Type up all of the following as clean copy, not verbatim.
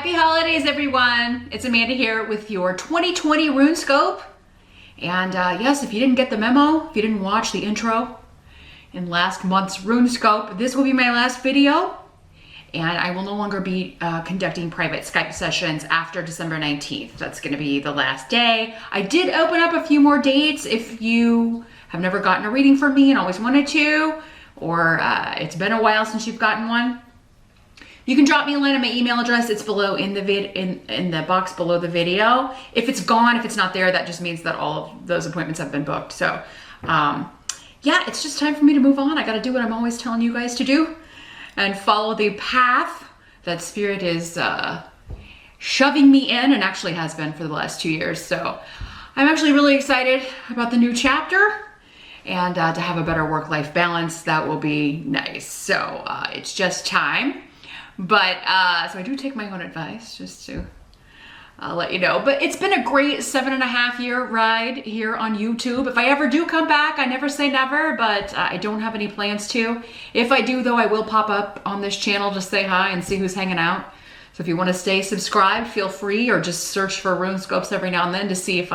Happy holidays, everyone. It's Amanda here with your 2020 RuneScope. And yes, if you didn't get the memo, if you didn't watch the intro in last month's RuneScope, this will be my last video. And I will no longer be conducting private Skype sessions after December 19th. That's gonna be the last day. I did open up a few more dates if you have never gotten a reading from me and always wanted to, or it's been a while since you've gotten one. You can drop me a line at my email address. It's below in the box below the video. If it's gone, if it's not there, that just means that all of those appointments have been booked. So yeah, it's just time for me to move on. I gotta do what I'm always telling you guys to do and follow the path that Spirit is shoving me in, and actually has been for the last 2 years. So I'm actually really excited about the new chapter and to have a better work-life balance. That will be nice. So it's just time. But, so I do take my own advice, just to let you know. But it's been a great 7.5-year ride here on YouTube. If I ever do come back, I never say never, but I don't have any plans to. If I do, though, I will pop up on this channel, just say hi and see who's hanging out. So if you want to stay subscribed, feel free, or just search for RuneScopes every now and then to see if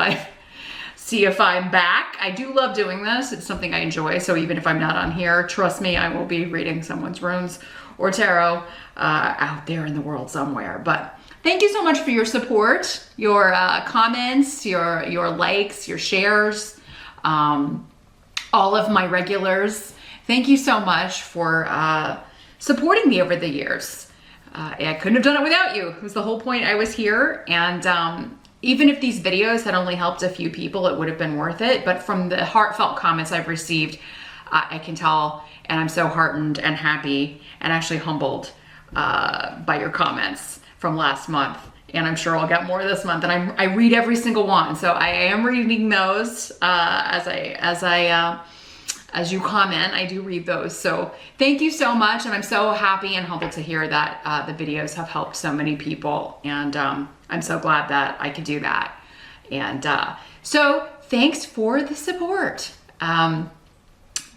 I'm back. I do love doing this. It's something I enjoy. So even if I'm not on here, trust me, I will be reading someone's runes or tarot out there in the world somewhere. But thank you so much for your support, your comments, your likes, your shares, all of my regulars. Thank you so much for supporting me over the years. I couldn't have done it without you. It was the whole point I was here. And even if these videos had only helped a few people, it would have been worth it. But from the heartfelt comments I've received, I can tell, and I'm so heartened and happy and actually humbled by your comments from last month. And I'm sure I'll get more this month. And I read every single one, so I am reading those as you comment. I do read those. So thank you so much, and I'm so happy and humbled to hear that the videos have helped so many people. And I'm so glad that I could do that. And so thanks for the support.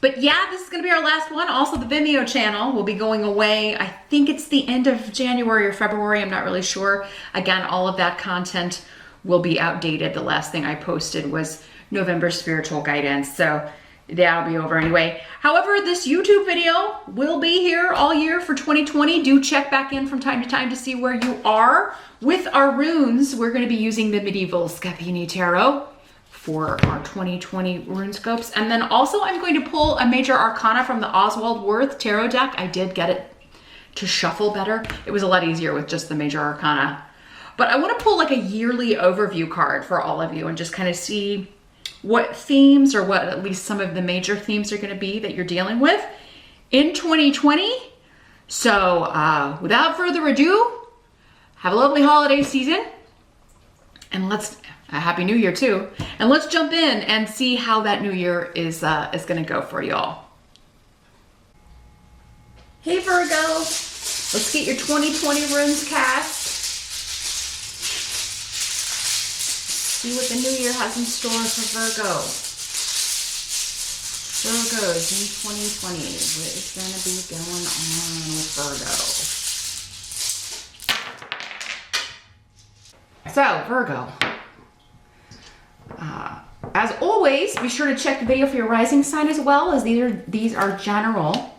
But yeah, this is gonna be our last one. Also, the Vimeo channel will be going away. I think it's the end of January or February, I'm not really sure. Again, all of that content will be outdated. The last thing I posted was November spiritual guidance, so that'll be over anyway. However, this YouTube video will be here all year for 2020. Do check back in from time to time to see where you are with our runes. We're gonna be using the Medieval Scapini Tarot for our 2020 RuneScopes. And then also I'm going to pull a major arcana from the Oswald Worth tarot deck. I did get it to shuffle better. It was a lot easier with just the major arcana. But I want to pull like a yearly overview card for all of you and just kind of see what themes, or what at least some of the major themes are going to be that you're dealing with in 2020. So without further ado, have a lovely holiday season, and a Happy New Year too. And let's jump in and see how that new year is gonna go for y'all. Hey Virgo, let's get your 2020 runes cast. See what the new year has in store for Virgo. Virgos in 2020, what is gonna be going on with Virgo? So Virgo, as always, be sure to check the video for your rising sign as well, as these are general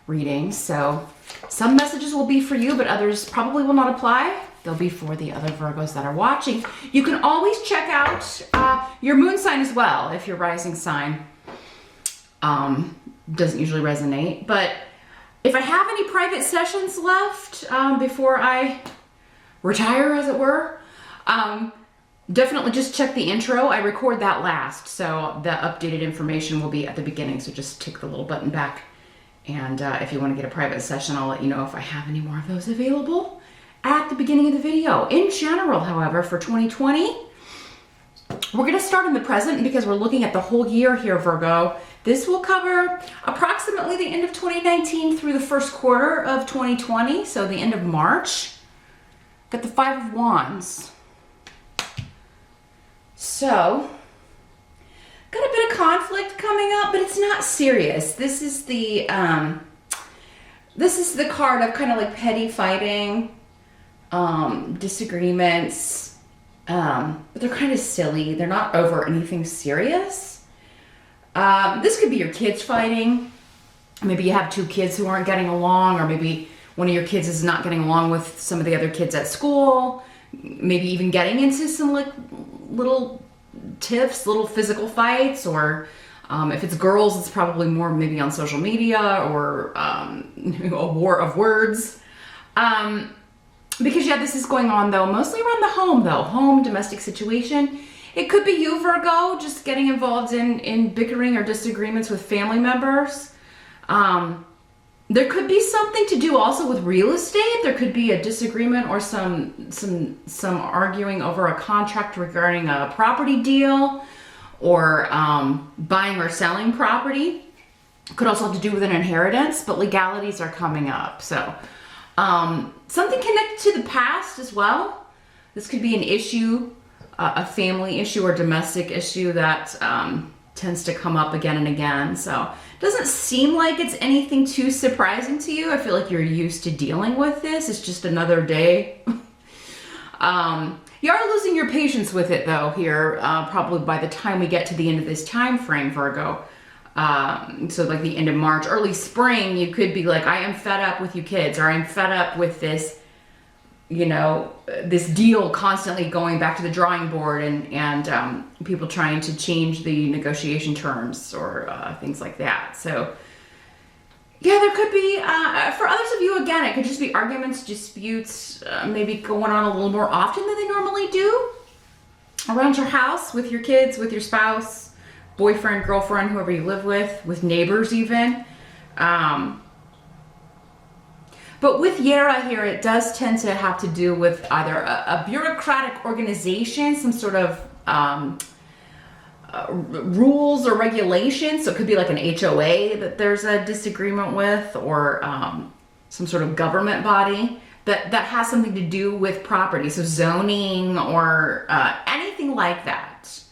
readings. So some messages will be for you, but others probably will not apply. They'll be for the other Virgos that are watching. You can always check out your moon sign as well if your rising sign doesn't usually resonate. But if I have any private sessions left before I retire, as it were, definitely just check the intro. I record that last, so the updated information will be at the beginning. So just tick the little button back. And if you want to get a private session, I'll let you know if I have any more of those available at the beginning of the video. In general, however, for 2020, we're going to start in the present because we're looking at the whole year here, Virgo. This will cover approximately the end of 2019 through the first quarter of 2020, so the end of March. Got the Five of Wands. So, got a bit of conflict coming up, but it's not serious. This is the card of kind of like petty fighting, disagreements, but they're kind of silly. They're not over anything serious. This could be your kids fighting. Maybe you have two kids who aren't getting along, or maybe one of your kids is not getting along with some of the other kids at school. Maybe even getting into some like little tiffs, little physical fights, or if it's girls, it's probably more maybe on social media, or a war of words. Because yeah, this is going on though, mostly around the home though, home, domestic situation. It could be you, Virgo, just getting involved in bickering or disagreements with family members. There could be something to do also with real estate. There could be a disagreement or some arguing over a contract regarding a property deal, or buying or selling property. Could also have to do with an inheritance, but legalities are coming up. So something connected to the past as well. This could be an issue, a family issue or domestic issue that tends to come up again and again. So it doesn't seem like it's anything too surprising to you. I feel like you're used to dealing with this. It's just another day. You are losing your patience with it though here, probably by the time we get to the end of this time frame, Virgo. So like the end of March, early spring, you could be like, I am fed up with you kids, or I'm fed up with this, you know, this deal constantly going back to the drawing board, and people trying to change the negotiation terms, or things like that. So yeah, there could be, for others of you, again, it could just be arguments, disputes, maybe going on a little more often than they normally do around your house, with your kids, with your spouse, boyfriend, girlfriend, whoever you live with neighbors even. But with Yara here, it does tend to have to do with either a bureaucratic organization, some sort of rules or regulations. So it could be like an HOA that there's a disagreement with, or some sort of government body that has something to do with property. So zoning, or anything like that.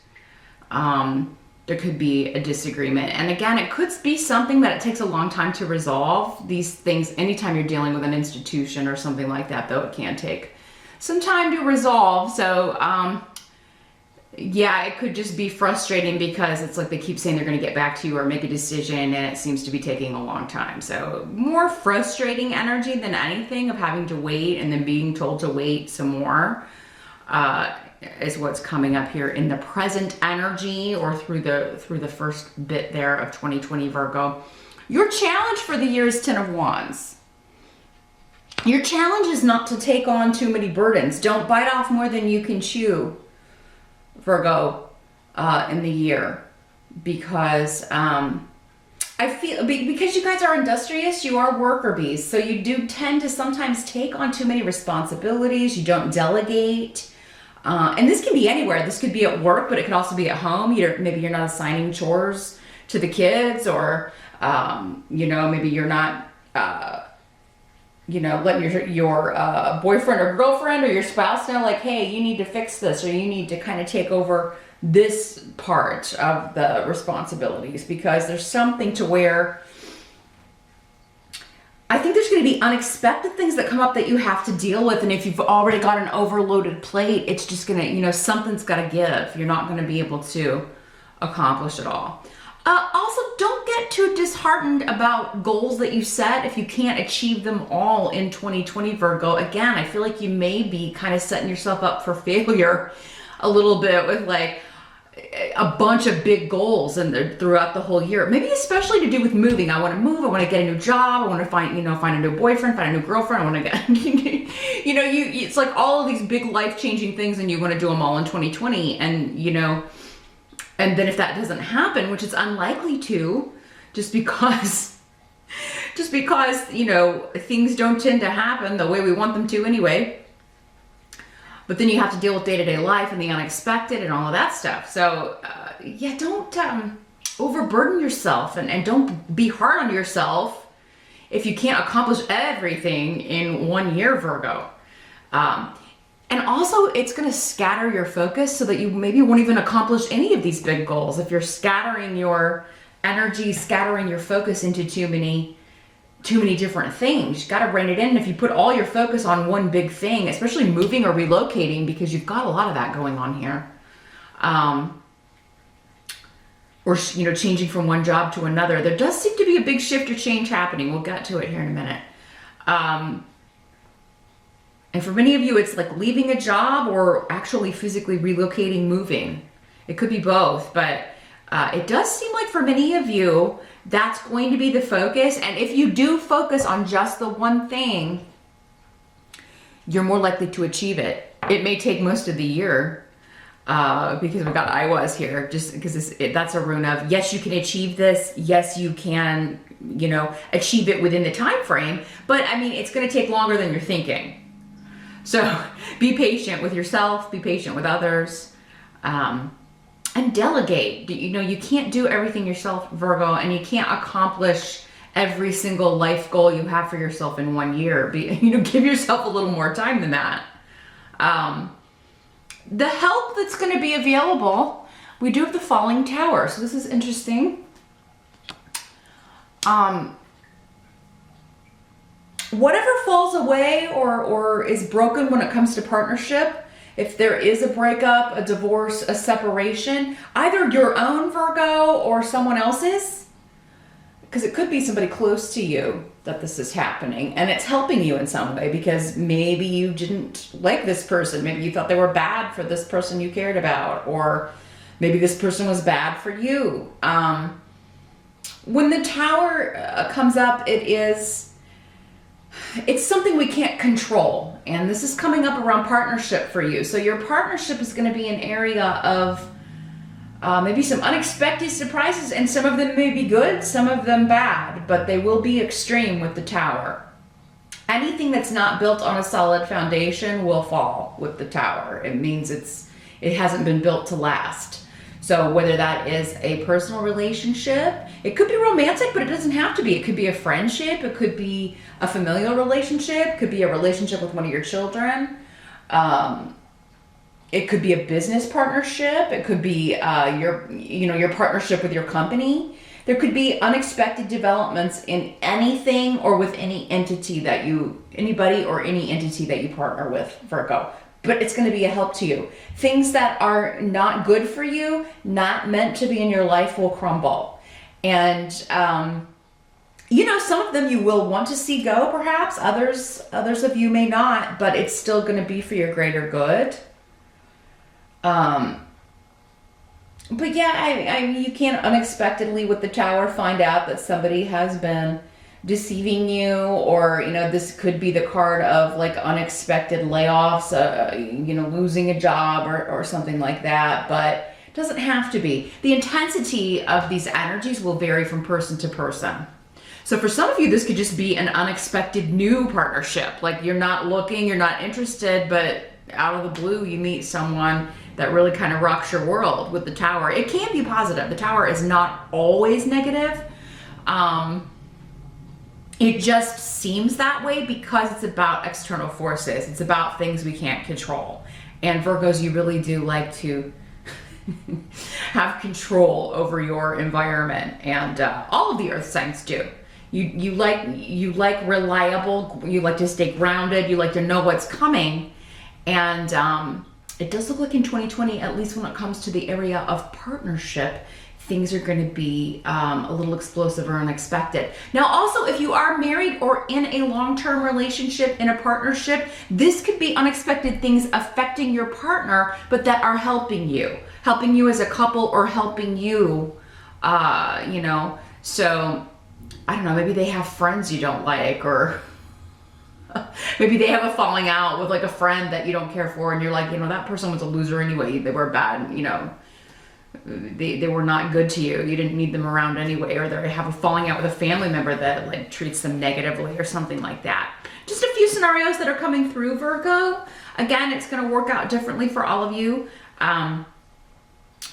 There could be a disagreement. And again, it could be something that it takes a long time to resolve. These things, anytime you're dealing with an institution or something like that, though, it can take some time to resolve. So yeah, it could just be frustrating because it's like they keep saying they're going to get back to you or make a decision, and it seems to be taking a long time. So more frustrating energy than anything, of having to wait and then being told to wait some more, is what's coming up here in the present energy, or through the first bit there of 2020, Virgo. Your challenge for the year is 10 of Wands. Your challenge is not to take on too many burdens. Don't bite off more than you can chew, Virgo, in the year, because I feel, because you guys are industrious, you are worker bees, so you do tend to sometimes take on too many responsibilities. You don't delegate. And this can be anywhere. This could be at work, but it could also be at home. Maybe you're not assigning chores to the kids, or, you know, maybe you're not, you know, letting your boyfriend or girlfriend or your spouse know, like, hey, you need to fix this, or you need to kind of take over this part of the responsibilities, because there's something to where I think there's going to be unexpected things that come up that you have to deal with. And if you've already got an overloaded plate, it's just going to, you know, something's got to give. You're not going to be able to accomplish it all. Also, don't get too disheartened about goals that you set if you can't achieve them all in 2020, Virgo. Again, I feel like you may be kind of setting yourself up for failure a little bit with like a bunch of big goals and throughout the whole year. Maybe especially to do with moving. I want to move. I want to get a new job. I want to find a new boyfriend, find a new girlfriend. I want to get, you know, it's like all of these big life-changing things, and you want to do them all in 2020. And, you know, and then if that doesn't happen, which is unlikely to, just because, you know, things don't tend to happen the way we want them to anyway. But then you have to deal with day-to-day life and the unexpected and all of that stuff. So, yeah, don't overburden yourself, and don't be hard on yourself if you can't accomplish everything in 1 year, Virgo. And also, it's going to scatter your focus so that you maybe won't even accomplish any of these big goals. If you're scattering your energy, scattering your focus into too many too many different things. You got to rein it in. And if you put all your focus on one big thing, especially moving or relocating, because you've got a lot of that going on here, or changing from one job to another, there does seem to be a big shift or change happening. We'll get to it here in a minute. And for many of you, it's like leaving a job or actually physically relocating, moving. It could be both, but it does seem like for many of you, that's going to be the focus. And if you do focus on just the one thing, you're more likely to achieve it. It may take most of the year because we've got I was here, just because that's a rune of, yes, you can achieve this. Yes, you can, achieve it within the time frame. But I mean, it's going to take longer than you're thinking. So be patient with yourself, be patient with others, and delegate. You can't do everything yourself, Virgo, and you can't accomplish every single life goal you have for yourself in 1 year. Give yourself a little more time than that. The help that's going to be available, we do have the falling tower. So this is interesting. Whatever falls away or is broken when it comes to partnership, if there is a breakup, a divorce, a separation, either your own, Virgo, or someone else's, because it could be somebody close to you that this is happening, and it's helping you in some way because maybe you didn't like this person. Maybe you thought they were bad for this person you cared about, or maybe this person was bad for you. When the tower comes up, it's something we can't control. And this is coming up around partnership for you. So your partnership is going to be an area of maybe some unexpected surprises, and some of them may be good, some of them bad, but they will be extreme with the tower. Anything that's not built on a solid foundation will fall with the tower. It means it hasn't been built to last. So whether that is a personal relationship, it could be romantic, but it doesn't have to be. It could be a friendship. It could be a familial relationship. It could be a relationship with one of your children. It could be a business partnership. It could be your partnership with your company. There could be unexpected developments in anything or with anybody or any entity that you partner with, Virgo. But it's going to be a help to you. Things that are not good for you, not meant to be in your life, will crumble. And, some of them you will want to see go, perhaps. Others of you may not, but it's still going to be for your greater good. But yeah, you can't unexpectedly with the tower find out that somebody has been deceiving you, or this could be the card of like unexpected layoffs, losing a job or something like that, but it doesn't have to be. The intensity of these energies will vary from person to person. So for some of you, this could just be an unexpected new partnership. Like you're not looking, you're not interested, but out of the blue you meet someone that really kind of rocks your world with the tower. It can be positive. The tower is not always negative. It just seems that way because it's about external forces. It's about things we can't control. And Virgos, you really do like to have control over your environment, and all of the earth signs do. You like reliable, you like to stay grounded, you like to know what's coming. And it does look like in 2020, at least when it comes to the area of partnership, things are going to be a little explosive or unexpected. Now, also, if you are married or in a long-term relationship, in a partnership, this could be unexpected things affecting your partner, but that are helping you as a couple, or helping you, So, I don't know, maybe they have friends you don't like, or maybe they have a falling out with like a friend that you don't care for, and you're like, that person was a loser anyway. They were bad, they were not good to you. You didn't need them around anyway, or they have a falling out with a family member that like treats them negatively or something like that. Just a few scenarios that are coming through, Virgo. Again, it's going to work out differently for all of you.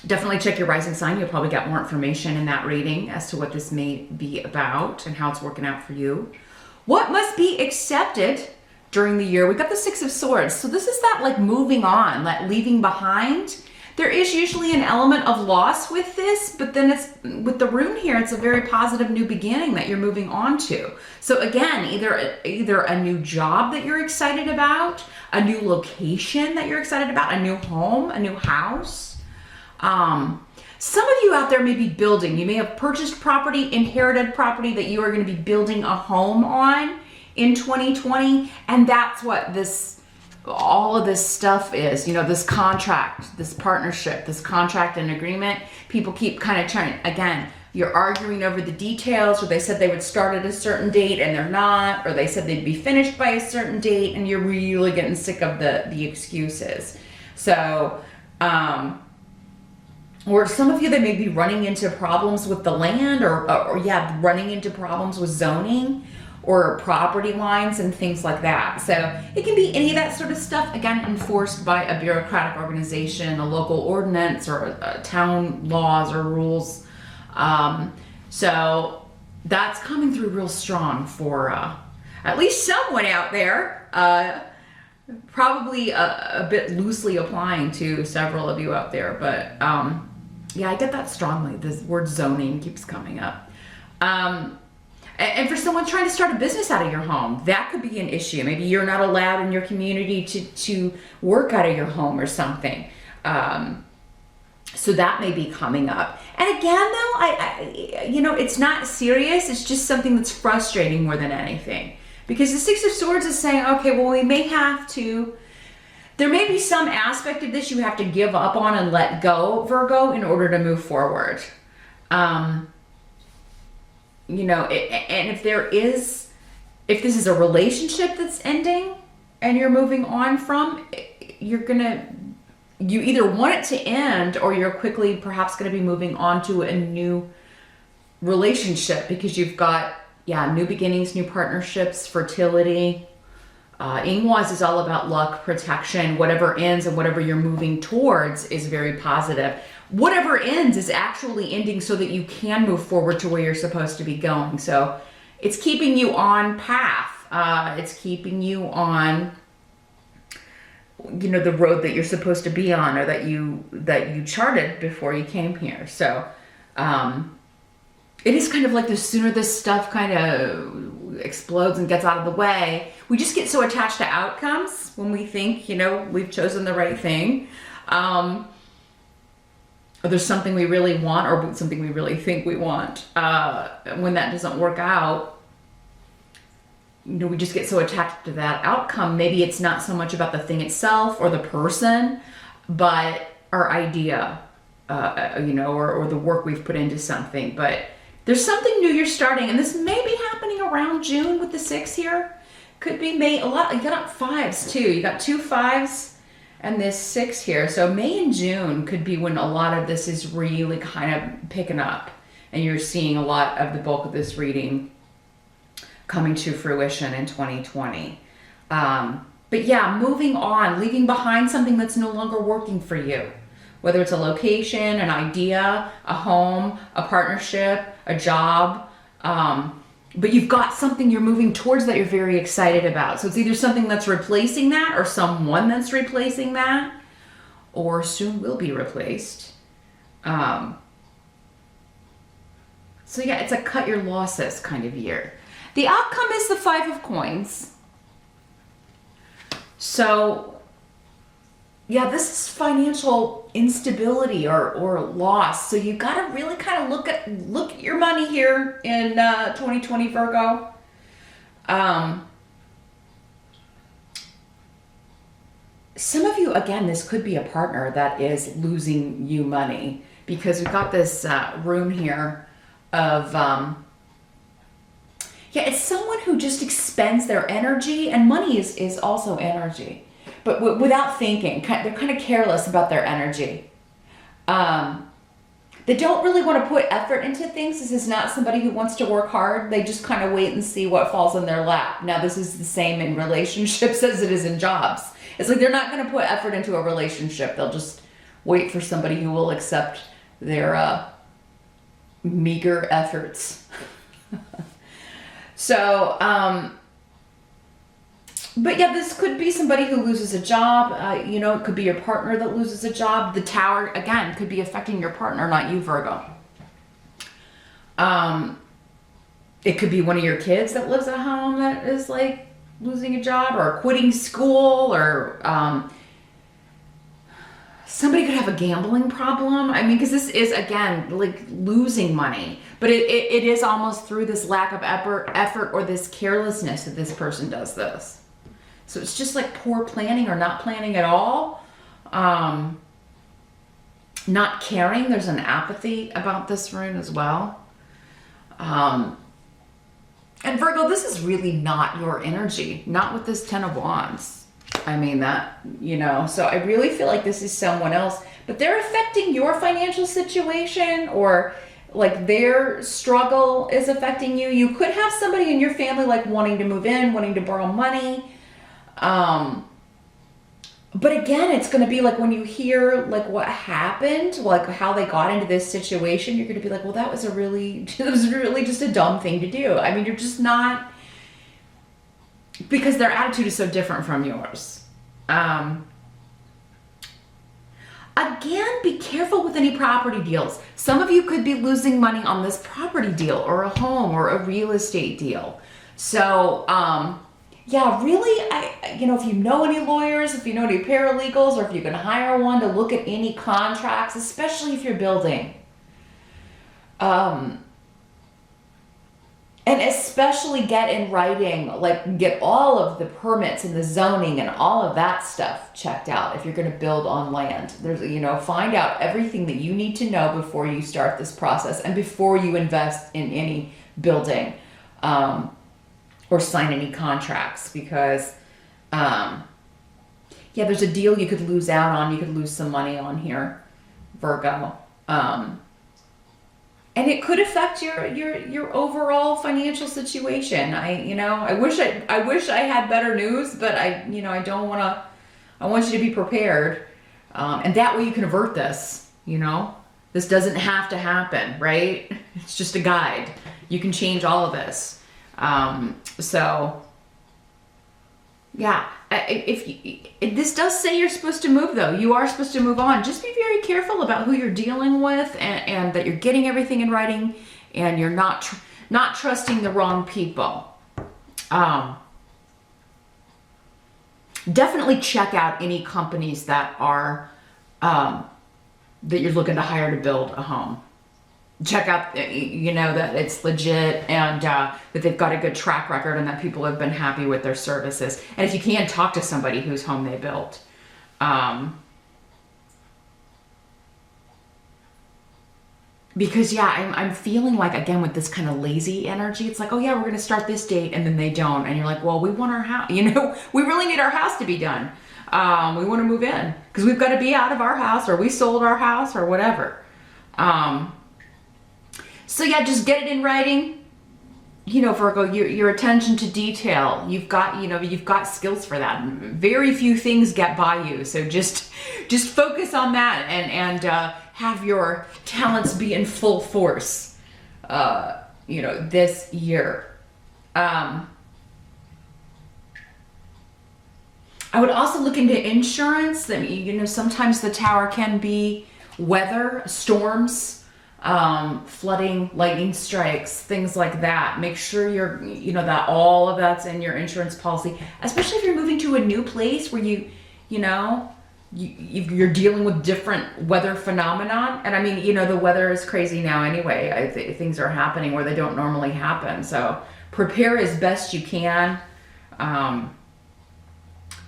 Definitely check your rising sign. You'll probably get more information in that reading as to what this may be about and how it's working out for you. What must be accepted during the year? We've got the Six of Swords. So this is that like moving on, that leaving behind. There is usually an element of loss with this, but then it's with the rune here, it's a very positive new beginning that you're moving on to. So again, either a new job that you're excited about, a new location that you're excited about, a new home, a new house. Some of you out there may be building. You may have purchased property, inherited property that you are going to be building a home on in 2020, and that's what all of this stuff is, this contract, this partnership, this contract and agreement. People keep kind of trying, again, you're arguing over the details, or they said they would start at a certain date and they're not, or they said they'd be finished by a certain date, and you're really getting sick of the excuses. So, or some of you that may be running into problems with the land, or running into problems with zoning or property lines and things like that. So it can be any of that sort of stuff, again, enforced by a bureaucratic organization, a local ordinance, or a town laws or rules. So that's coming through real strong for at least someone out there, probably a bit loosely applying to several of you out there. But yeah, I get that strongly. This word zoning keeps coming up. And for someone trying to start a business out of your home, that could be an issue. Maybe you're not allowed in your community to work out of your home or something. So that may be coming up. And again, though, I it's not serious. It's just something that's frustrating more than anything. Because the Six of Swords is saying, okay, well, there may be some aspect of this you have to give up on and let go, Virgo, in order to move forward. And if this is a relationship that's ending and you're moving on from, you either want it to end, or you're quickly perhaps going to be moving on to a new relationship, because you've got, new beginnings, new partnerships, fertility. Ingwas is all about luck, protection. Whatever ends and whatever you're moving towards is very positive. Whatever ends is actually ending so that you can move forward to where you're supposed to be going. So it's keeping you on path. It's keeping you on, the road that you're supposed to be on, or that you charted before you came here. So it is kind of like the sooner this stuff kind of explodes and gets out of the way, we just get so attached to outcomes when we think, we've chosen the right thing. Or there's something we really want, or something we really think we want. When that doesn't work out, we just get so attached to that outcome. Maybe it's not so much about the thing itself or the person, but our idea, or the work we've put into something. But there's something new you're starting, and this may be happening around June with the 6 here. Could be May, a lot. You got 5s too. You got 2 5s. And this 6 here. So May and June could be when a lot of this is really kind of picking up, and you're seeing a lot of the bulk of this reading coming to fruition in 2020. But yeah, moving on, leaving behind something that's no longer working for you. Whether it's a location, an idea, a home, a partnership, a job. But you've got something you're moving towards that you're very excited about. So it's either something that's replacing that, or someone that's replacing that, or soon will be replaced. So yeah, it's a cut your losses kind of year. The outcome is the 5 of Coins. So yeah, this is financial instability or loss. So you got to really kind of look at your money here in 2020, Virgo. Some of you, again, this could be a partner that is losing you money, because we've got this rune here of it's someone who just expends their energy, and money is also energy. But without thinking, they're kind of careless about their energy. They don't really want to put effort into things. This is not somebody who wants to work hard. They just kind of wait and see what falls in their lap. Now, this is the same in relationships as it is in jobs. It's like they're not going to put effort into a relationship. They'll just wait for somebody who will accept their meager efforts. So, But yeah, this could be somebody who loses a job. You know, it could be your partner that loses a job. The Tower, again, could be affecting your partner, not you, Virgo. It could be one of your kids that lives at home that is like losing a job or quitting school, or somebody could have a gambling problem. I mean, because this is, again, like losing money, but it is almost through this lack of effort or this carelessness that this person does this. So it's just like poor planning or not planning at all. Not caring. There's an apathy about this rune as well. And Virgo, this is really not your energy, not with this 10 of Wands. I mean that, you know, so I really feel like this is someone else, but they're affecting your financial situation, or like their struggle is affecting you. You could have somebody in your family like wanting to move in, wanting to borrow money. But again, it's going to be like when you hear like what happened, like how they got into this situation, you're going to be like, well, that was really just a dumb thing to do. I mean, you're just not, because their attitude is so different from yours. Again, be careful with any property deals. Some of you could be losing money on this property deal or a home or a real estate deal. So, yeah, really, you know, if you know any lawyers, if you know any paralegals, or if you can hire one to look at any contracts, especially if you're building. And especially get in writing, like get all of the permits and the zoning and all of that stuff checked out if you're going to build on land. There's, you know, find out everything that you need to know before you start this process and before you invest in any building. Or sign any contracts, because yeah, there's a deal you could lose out on. You could lose some money on here, Virgo, and it could affect your overall financial situation. I wish I had better news, but I don't want to. I want you to be prepared, and that way you can avert this. You know, this doesn't have to happen, right? It's just a guide. You can change all of this. So yeah, if this does say you're supposed to move, though, you are supposed to move on. Just be very careful about who you're dealing with, and that you're getting everything in writing, and you're not trusting the wrong people. Definitely check out any companies that are, that you're looking to hire to build a home. Check out, you know, that it's legit, and that they've got a good track record, and that people have been happy with their services. And if you can, talk to somebody whose home they built. Because yeah, I'm feeling like, again, with this kind of lazy energy, it's like, oh yeah, we're going to start this date, and then they don't. And you're like, well, we want our house, you know, we really need our house to be done. We want to move in because we've got to be out of our house, or we sold our house, or whatever. So yeah, just get it in writing. You know, Virgo, your attention to detail, you've got skills for that. Very few things get by you. So just focus on that, and have your talents be in full force, this year. I would also look into insurance. I mean, sometimes the Tower can be weather, storms, flooding, lightning strikes, things like that. Make sure that all of that's in your insurance policy, especially if you're moving to a new place where you're dealing with different weather phenomenon. And I mean, the weather is crazy now anyway. Things are happening where they don't normally happen. So prepare as best you can.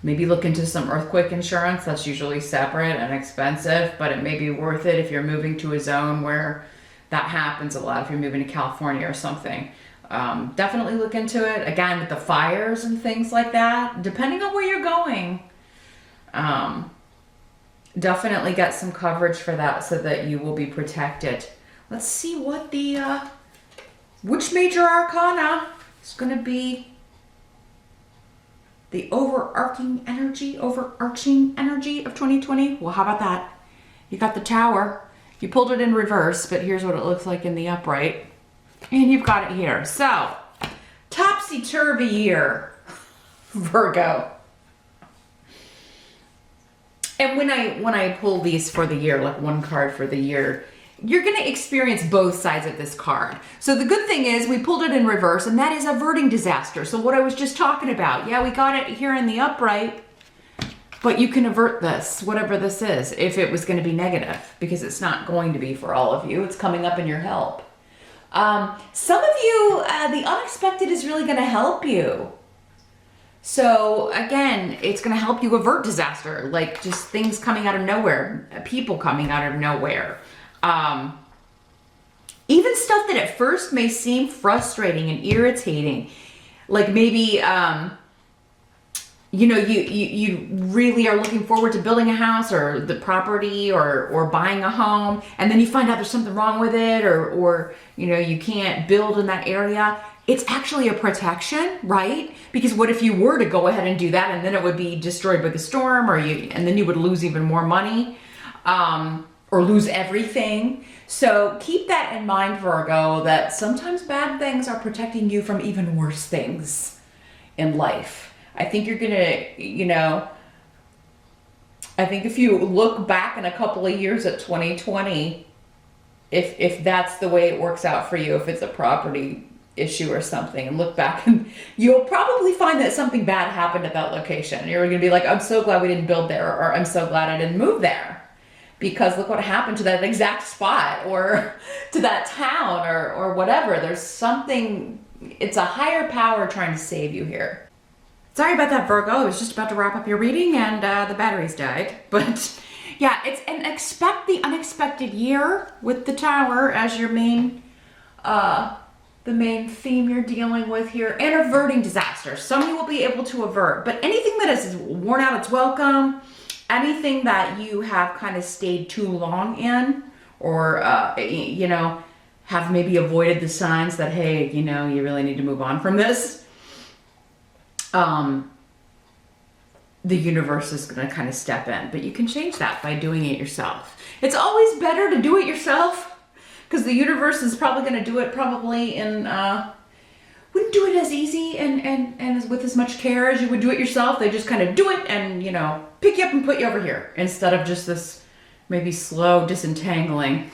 Maybe look into some earthquake insurance. That's usually separate and expensive, but it may be worth it if you're moving to a zone where that happens a lot. If you're moving to California or something, definitely look into it. Again, with the fires and things like that, depending on where you're going, definitely get some coverage for that so that you will be protected. Let's see what which major arcana is going to be the overarching energy of 2020. Well, how about that? You got the Tower. You pulled it in reverse, but here's what it looks like in the upright. And you've got it here. So, topsy-turvy year Virgo. And when I pull these for the year, like one card for the year, you're going to experience both sides of this card. So the good thing is we pulled it in reverse, and that is averting disaster. So what I was just talking about, yeah, we got it here in the upright, but you can avert this, whatever this is, if it was going to be negative, because it's not going to be for all of you. It's coming up in your help. Some of you, the unexpected is really going to help you. So again, it's going to help you avert disaster, like just things coming out of nowhere, people coming out of nowhere. Even stuff that at first may seem frustrating and irritating, like maybe, you know, you really are looking forward to building a house or the property or buying a home, and then you find out there's something wrong with it, or you know, you can't build in that area. It's actually a protection, right? Because what if you were to go ahead and do that, and then it would be destroyed by the storm, and then you would lose even more money, or lose everything. So keep that in mind, Virgo, that sometimes bad things are protecting you from even worse things in life. I think you're gonna, you know, I think if you look back in a couple of years at 2020, if that's the way it works out for you, if it's a property issue or something, and look back, and you'll probably find that something bad happened at that location. You're gonna be like, I'm so glad we didn't build there, or I'm so glad I didn't move there, because look what happened to that exact spot, or to that town, or whatever. There's something, it's a higher power trying to save you here. Sorry about that, Virgo. I was just about to wrap up your reading and the batteries died. But yeah, expect the unexpected year with the Tower as your main, the main theme you're dealing with here, and averting disaster. Some you will be able to avert, but anything that is worn out its welcome, anything that you have kind of stayed too long in, or, you know, have maybe avoided the signs that, hey, you know, you really need to move on from this. The universe is going to kind of step in, but you can change that by doing it yourself. It's always better to do it yourself, because the universe is probably going to do it probably in, wouldn't do it as easy and with as much care as you would do it yourself. They just kind of do it and, you know, pick you up and put you over here, instead of just this maybe slow disentangling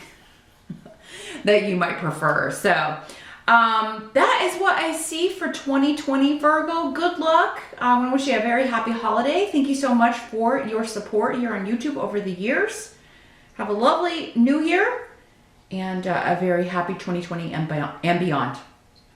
that you might prefer. So, that is what I see for 2020, Virgo. Good luck. I wish you a very happy holiday. Thank you so much for your support here on YouTube over the years. Have a lovely new year, and a very happy 2020 and beyond.